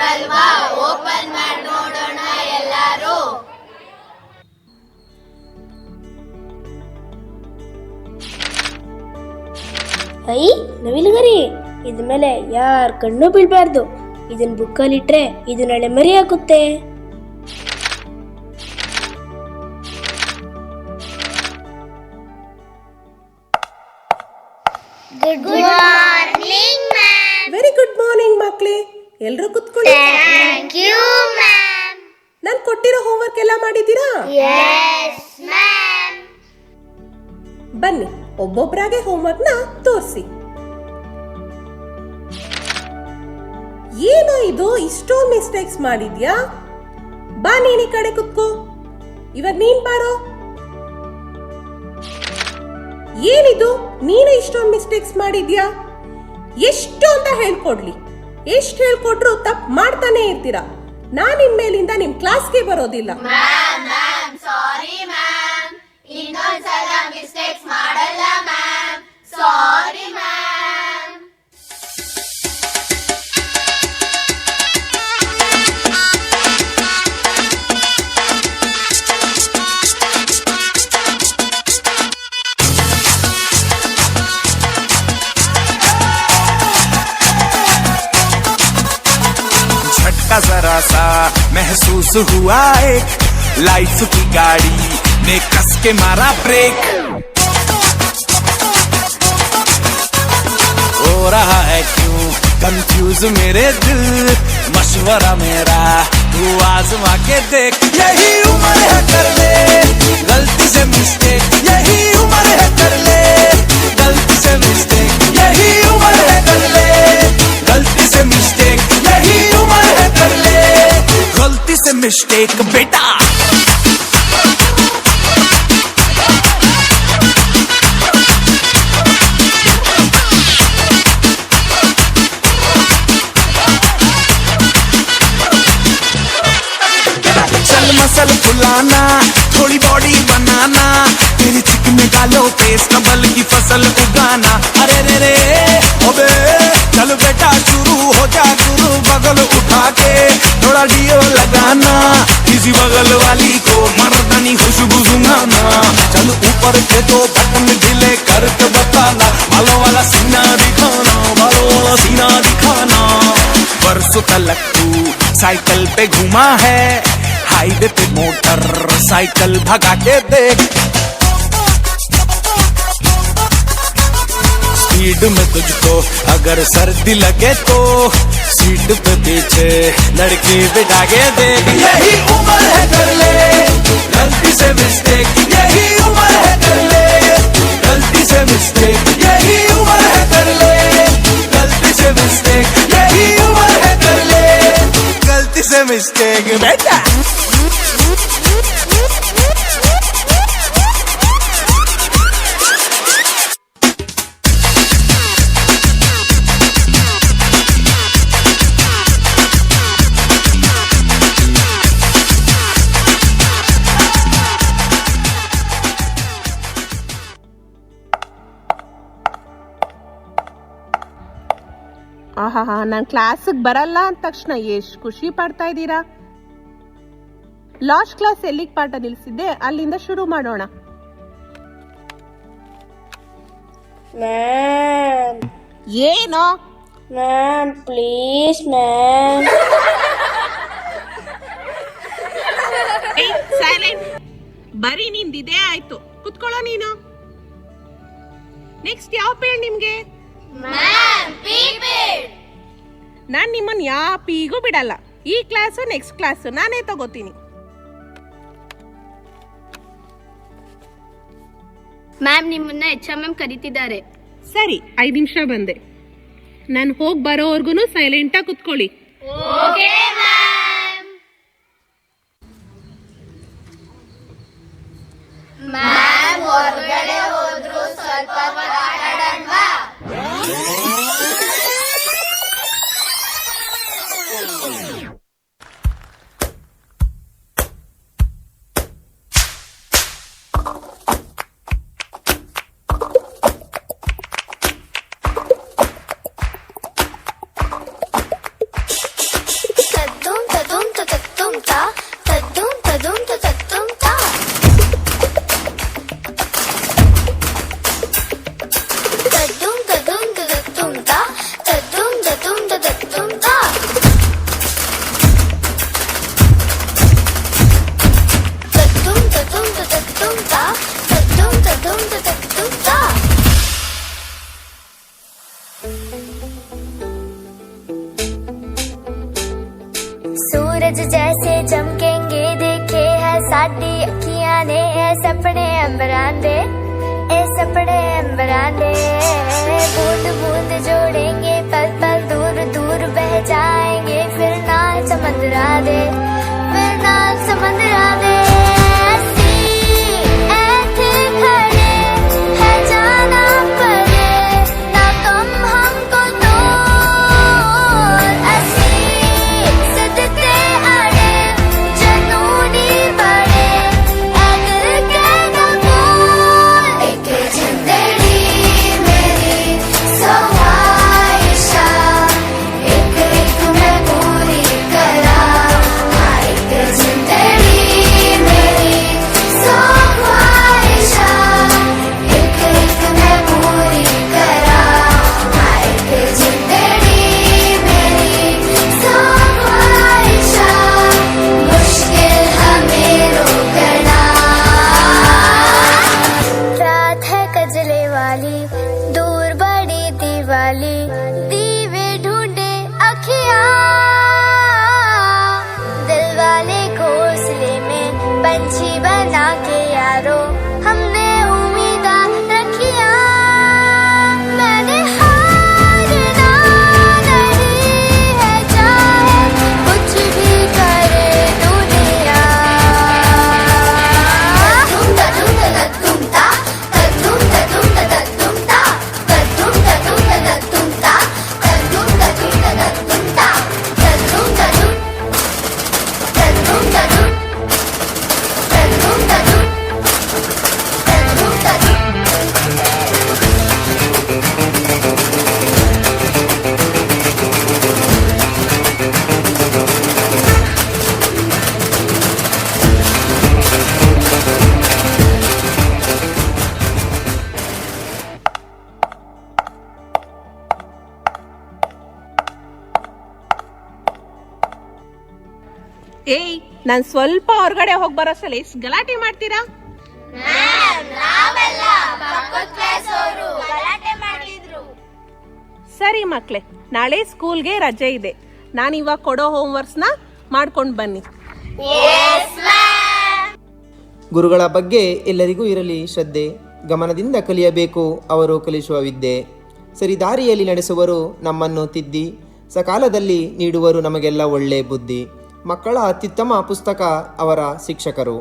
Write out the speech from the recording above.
ಅಲ್ವಾ, ಓಪನ್ ಮಾಡಿ ನೋಡೋಣ ಎಲ್ಲಾರು. ಐ ನವಿಲುಗರಿ, ಇದ ಮೇಲೆ ಯಾರ ಕಣ್ಣು ಬೀಳ್ಬಾರ್ದು. ಇದನ್ ಬುಕ್ಕಲ್ಲಿ ಇಟ್ರೆ ಇದು ನಾಳೆ ಮರೆಯಾಗುತ್ತೆ. Good morning ma'am. Very good morning ಮಕ್ಕಳೇ, ಎಲ್ಲರೂ ಕುತ್ಕೊಳ್ಳಿ. Thank you ma'am. ನಾನು ಕೊಟ್ಟಿರೋ ಹೋಮ್ವರ್ಕ್ ಎಲ್ಲ ಮಾಡಿದ್ದೀರಾ? Yes ma'am. ಬನ್ನಿ ಒಬ್ಬೊಬ್ಬರಾಗೆ ಹೋಮ್ವರ್ಕ್ ನ ತೋರಿಸಿ. ಏನೋ ಇದು ಇಷ್ಟೊಂದು ಮಿಸ್ಟೇಕ್ಸ್ ಮಾಡಿದ್ಯಾ? ಬಾ ನೀನ್ ಈ ಕಡೆ ಕುತ್ಕೋ. ಇವಾಗ ನೀನ್ ಬಾರೋ. ಏನಿದು, ನೀನು ಇಷ್ಟೊಂದು ಮಿಸ್ಟೇಕ್ಸ್ ಮಾಡಿದ್ಯಾ? ಎಷ್ಟು ಅಂತ ಹೇಳ್ಕೊಡ್ಲಿ? ಎಷ್ಟು ಹೇಳ್ಕೊಟ್ರು ತಪ್ಪು ಮಾಡ್ತಾನೆ ಇರ್ತೀರಾ. ನಾನು ಇನ್ಮೇಲಿಂದ ನಿಮ್ ಕ್ಲಾಸ್ಗೆ ಬರೋದಿಲ್ಲ. ಮ್ಯಾಮ್ ಸಾರಿ ಮ್ಯಾಮ್, ಇನ್ನೊಂದ್ಸಲ ಮಿಸ್ಟೇಕ್ಸ್ ಮಾಡಲ್ಲ ಮ್ಯಾಮ್. Sorry ma'am. झटका जरा सा महसूस हुआ, एक लाइफ की गाड़ी ने कस के मारा ब्रेक. हो रहा है क्यों कंफ्यूज मेरे दिल, मशवरा मेरा तू आजमा के देख. यही उम्र है कर ले गलती से मिस्टेक, यही उम्र है कर ले गलती से मिस्टेक, यही उम्र है कर ले गलती से मिस्टेक, यही उम्र है कर ले गलती से मिस्टेक बेटा. चल मसल फुलाना, थोड़ी बॉडी बनाना, तेरी चिकन गालों पे स्टबल की फसल उगाना. अरे रे रे ओबे चल बेटा शुरू हो जा गुरु, बगल उठा के थोड़ा डियो लगाना, किसी बगल वाली को मर्दानी खुशबू सुनाना. चल ऊपर के दो बटन ढीले करके बताना, बालों वाला सीना दिखाना, बालों वाला सीना दिखाना. बरसों तलक तू साइकिल पे घुमा है, हाईवे पे मोटर साइकिल भगा के देख. स्पीड में तुझको अगर सर्दी लगे तो सीट पे पीछे लड़की बिठा के देख. यही उम्र है कर ले गलती से मिस्टेक, यही उम्र है कर ले गलती से मिस्टेक, यही उम्र है कर ले गलती से मिस्टेक, यही उम्र है कर ले गलती से मिस्टेक बेटा. ಆಹಾ, ನಾನು ಕ್ಲಾಸಿಗೆ ಬರಲ್ಲ ಅಂದ ತಕ್ಷಣ ಎಷ್ಟು ಖುಷಿ ಪಡ್ತಾ ಇದ್ದೀರಾ. ಲಾಸ್ಟ್ ಕ್ಲಾಸ್ ಎಲ್ಲಿಗೆ ಪಾಠ ನಿಲ್ಲಿಸಿದ್ದೆ ಅಲ್ಲಿಂದ ಶುರು ಮಾಡೋಣ. ಮ್ಯಾಮ್ ಏನೋ ಮ್ಯಾಮ್ ಪ್ಲೀಸ್ ಮ್ಯಾಮ್. ಸೈಲೆಂಟ್. ಬರೀ ನಿಂದಿದೆ ಆಯ್ತು, ಕುತ್ಕೊಳ್ಳೋ ನೀನು. ನೆಕ್ಸ್ಟ್ ಯಾವ ಪೀರಿಯಡ್ ನಿಮ್ಗೆ? Ma'am period. ನಾನ್ ನಿಮ್ಮನ್ನ ಯಾವ ಪೀಗೂ ಬಿಡಲ್ಲ. ಈ ಕ್ಲಾಸು ನೆಕ್ಸ್ಟ್ ಕ್ಲಾಸು ನಾನೇ ತಗೋತೀನಿ. ಮ್ಯಾಮ್ ನಿಮ್ಮನ್ನ HM ಕರೀತಿದ್ದಾರೆ. ಸರಿ, 5 ನಿಮಿಷ ಬಂದೆ. ನಾನು ಹೋಗಿ ಬರೋವರೆಗೂ ಸೈಲೆಂಟಾಗಿ ಕುತ್ಕೊಳ್ಳಿ. Okay ma'am. ಮ್ಯಾಮ್ ಹೊರಗಡೆ ಹೋದ್ರು ಸ್ವಲ್ಪ ಮಾತಾಡೋಣವಾ? सूरज जैसे चमकेंगे देखे है साडी अखियां ने ए सपने अंबरांदे बूंद बूंद जोड़ेंगे पल पल दूर दूर बह जाएंगे फिर ना समंदरा दे असी ऐसे खड़े है जाना पड़े ना तुम हमको तोड़ असी सदते अड़े जनूनी बड़े दिल के कबूल एक जिंदड़ी मेरी सवाइशा एक मैं पूरी करा एक जिंदड़ी मेरी सवाइशा एक मैं पूरी करा एक जिंदड़ी मेरी सवाइशा मुश्किल हमें रोकना रात है कजले वाली दूर बड़ी दिवाली दीवे ढूंढे अखियां दिल वाले घोंसले में पंछी बना के यारो हमने उम्मीदा रखिया मैंने हारना नहीं है चाहे कुछ भी करे दुनिया ಏಯ್ ನಾನು ಸ್ವಲ್ಪ ಹೊರಗಡೆ ಹೋಗಿ ಬರೋಸಲ್ಲ ಎಷ್ಟು ಗಲಾಟೆ ಮಾಡ್ತೀರಾ? ನಾವೆಲ್ಲ ಪಕ್ಕದ ಕ್ಲಾಸ್ ಅವರು ಗಲಾಟೆ ಮಾಡಿದ್ರು. ಸರಿ ಮಕ್ಳೇ, ನಾಳೆ ಸ್ಕೂಲ್ಗೆ ರಜೆ ಇದೆ. ನಾನು ಇವಾಗ ಕೊಡೋ ಹೋಮ್ವರ್ಕ್ಸ್ನ ಮಾಡ್ಕೊಂಡು ಬನ್ನಿ. ಗುರುಗಳ ಬಗ್ಗೆ ಎಲ್ಲರಿಗೂ ಇರಲಿ ಶ್ರದ್ಧೆ, ಗಮನದಿಂದ ಕಲಿಯಬೇಕು ಅವರು ಕಲಿಸುವ ವಿದ್ಯೆ. ಸರಿದಾರಿಯಲ್ಲಿ ನಡೆಸುವರು ನಮ್ಮನ್ನು ತಿದ್ದಿ, ಸಕಾಲದಲ್ಲಿ ನೀಡುವರು ನಮಗೆಲ್ಲ ಒಳ್ಳೆ ಬುದ್ಧಿ. ಮಕ್ಕಳ ಅತ್ಯುತ್ತಮ ಪುಸ್ತಕ ಅವರ ಶಿಕ್ಷಕರು.